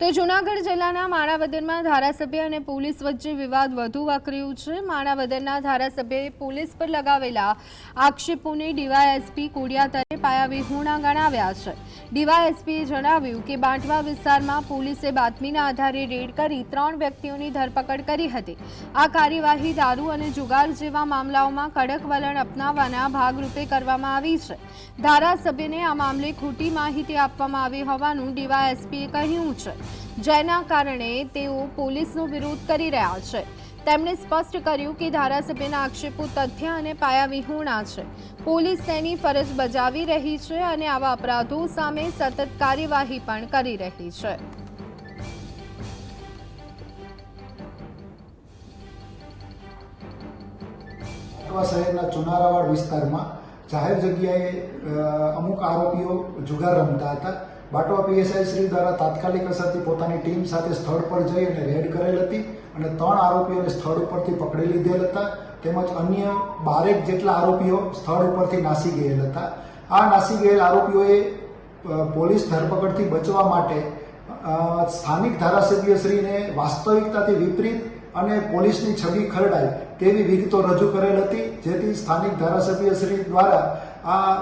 તો જૂનાગઢ જિલ્લાના માણાવદરમાં ધારાસભ્ય અને પોલીસ વચ્ચે વિવાદ વધુ વકર્યું છે। માણાવદરના ધારાસભ્યએ પોલીસ પર લગાવેલા આક્ષેપોને ડીવાયએસપી કોડિયાતરે પાયાવિહોણા ગણાવ્યા છે। ડીવાયએસપીએ જણાવ્યું કે બાંટવા વિસ્તારમાં પોલીસે બાતમીના આધારે રેડ કરી 3 વ્યક્તિઓની ધરપકડ કરી હતી। આ કાર્યવાહી દારૂ અને જુગાર જેવા મામલાઓમાં કડક વલણ અપનાવવાના ભાગરૂપે કરવામાં આવી છે। ધારાસભ્યને આ મામલે ખોટી માહિતી આપવામાં આવી હોવાનું ડીવાયએસપીએ કહ્યું છે, જેના કારણે તેઓ પોલીસનો વિરોધ કરી રહ્યા છે। તેમણે સ્પષ્ટ કર્યું કે ધારાસભ્યના આક્ષેપો તથ્ય અને પાયાવિહોણા છે। પોલીસ તેની ફરજ બજાવી રહી છે અને આવા અપરાધો સામે સતત કાર્યવાહી પણ કરી રહી છે। શહેરના ચુનારાવાડ વિસ્તારમાં જાહેર જગ્યાએ અમુક આરોપીઓ જુગાર રમતા હતા। બાટવા પીએસઆઈ શ્રી દ્વારા તાત્કાલિક અસરથી પોતાની ટીમ સાથે સ્થળ પર જઈ અને રેડ કરેલ હતી અને 3 આરોપીઓને સ્થળ ઉપરથી પકડી લીધેલ હતા, તેમજ અન્ય 12 જેટલા આરોપીઓ સ્થળ ઉપરથી નાસી ગયેલ હતા। આ નાસી ગયેલ આરોપીઓએ પોલીસ ધરપકડથી બચવા માટે સ્થાનિક ધારાસભ્યશ્રીને વાસ્તવિકતાથી વિપરીત અને પોલીસની છબી ખરડાય તેવી વિગતો રજૂ કરેલ હતી, જેથી સ્થાનિક ધારાસભ્યશ્રી દ્વારા આ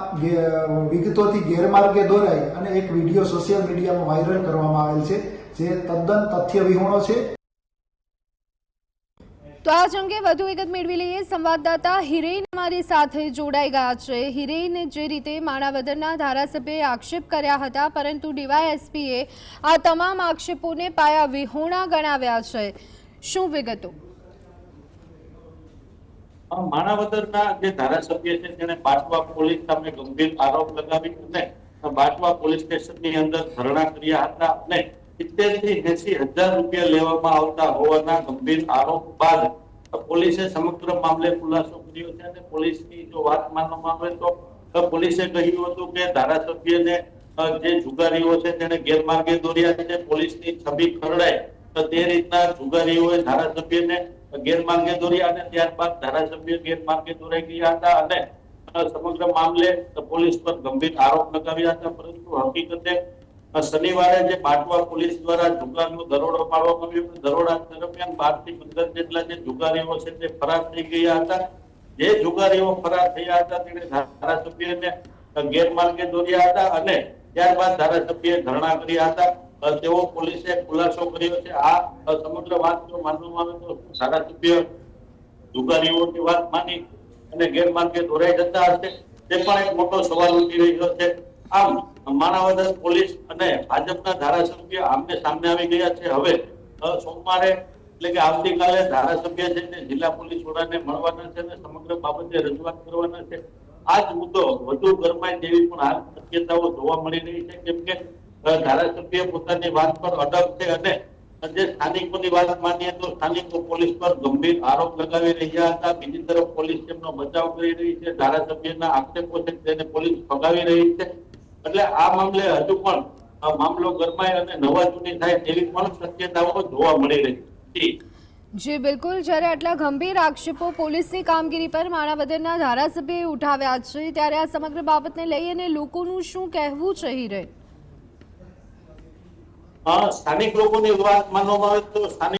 વિગતોથી ગેરમાર્ગે દોરાઈ અને એક વિડીયો સોશિયલ મીડિયામાં વાયરલ કરવામાં આવેલ છે, જે તદ્દન તથ્યવિહોણો છે। તો આ અંગે વધુ વિગત મેળવી લઈએ। સંવાદદાતા હિરેન અમારી સાથે જોડાઈ ગયા છે। હિરેન, જે રીતે માણાવદરના ધારાસભ્યએ આક્ષેપ કર્યા હતા, પરંતુ ડીવાયએસપીએ આ તમામ આક્ષેપોને પાયાવિહોણા ગણાવ્યા છે, શું વિગતો? માણાવદરના જે ધારાસભ્ય છે તેને બાટવા પોલીસ સામે ગંભીર આરોપ લગાવી અને બાટવા પોલીસ સ્ટેશનની અંદર ધરણા કર્યા હતા અને 70 થી 80 હજાર રૂપિયા લેવામાં આવતા હોવાના ગંભીર આરોપ બાદ પોલીસે સમગ્ર મામલે ખુલાસો કર્યો છે અને પોલીસની જો વાત માનવામાં આવે તો પોલીસે કહ્યું હતું કે ધારાસભ્યને જે જુગારીઓ છે તેને ગેરમાર્ગે દોર્યા છે, પોલીસની છબી ખરડાય તે રીતના જુગારીઓએ ધારાસભ્યને ગેરમાર્ગે દોર્યા અને ત્યારબાદ ધારાસભ્ય ગેરમાર્ગે દોરાઈ ગયા હતા અને સમગ્ર મામલે પોલીસ પર ગંભીર આરોપ લગાવ્યા હતા। પરંતુ હકીકતે શનિવારે જે બાટવા પોલીસ દ્વારા જુગારનો દરોડો પાડવામાં આવ્યો, દરોડા દરમિયાન 12 થી 15 જેટલા જે જુગારીઓ છે તે ફરાર થઈ ગયા હતા। જે જુગારીઓ ફરાર થયા હતા તેણે ધારાસભ્યને ગેરમાર્ગે દોર્યા હતા અને ત્યારબાદ ધારાસભ્યએ ધરણા કર્યા હતા। તેઓ પોલીસે ખુલાસો કર્યો છે। આ સમગ્ર વાત જો માનવામાં આવે તો ધારાસભ્ય જુગારીઓની વાત માની અને ગેરમાર્ગે દોરાઈ જતા હશે, તે પણ એક મોટો સવાલ ઉઠી રહ્યો છે। આમ માણાવદર પોલીસ અને ભાજપના ધારાસભ્ય આમને સામે આવી ગયા છે। હવે સોમવારે એટલે કે આવતીકાલે ધારાસભ્ય છે તે જિલ્લા પોલીસ વડાને મળવાના છે અને સમગ્ર બાબતે રજૂઆત કરવાના છે। આ જ મુદ્દો વધુ ગરમાય તેવી પણ હાલ શક્યતાઓ જોવા મળી રહી છે, કેમ કે ધારાસભ્ય પોતાની વાત પર અડગ છે અને જે સ્થાનિકોની વાત માનીએ તો સ્થાનિકો પોલીસ પર ગંભીર આરોપ લગાવી રહ્યા હતા। બીજી તરફ પોલીસ તેમનો બચાવ કરી રહી છે, ધારાસભ્યના આક્ષેપો છે તેને પોલીસ ફગાવી રહી છે। એટલે આ મામલે હજુ પણ મામલો ગરમાય અને નવા જૂની થાય તેવી પણ શક્યતાઓ જોવા મળી રહી છે। જી બિલકુલ, જ્યારે આટલા ગંભીર આક્ષેપો પોલીસની કામગીરી પર માણાવદરના ધારાસભ્યએ ઉઠાવ્યા છે, ત્યારે આ સમગ્ર બાબતને લઈ અને લોકોનું શું કહેવું છે? હિરેન, સ્થાનિક લોકોની વાત માનવામાં આવે તો સ્થાનિક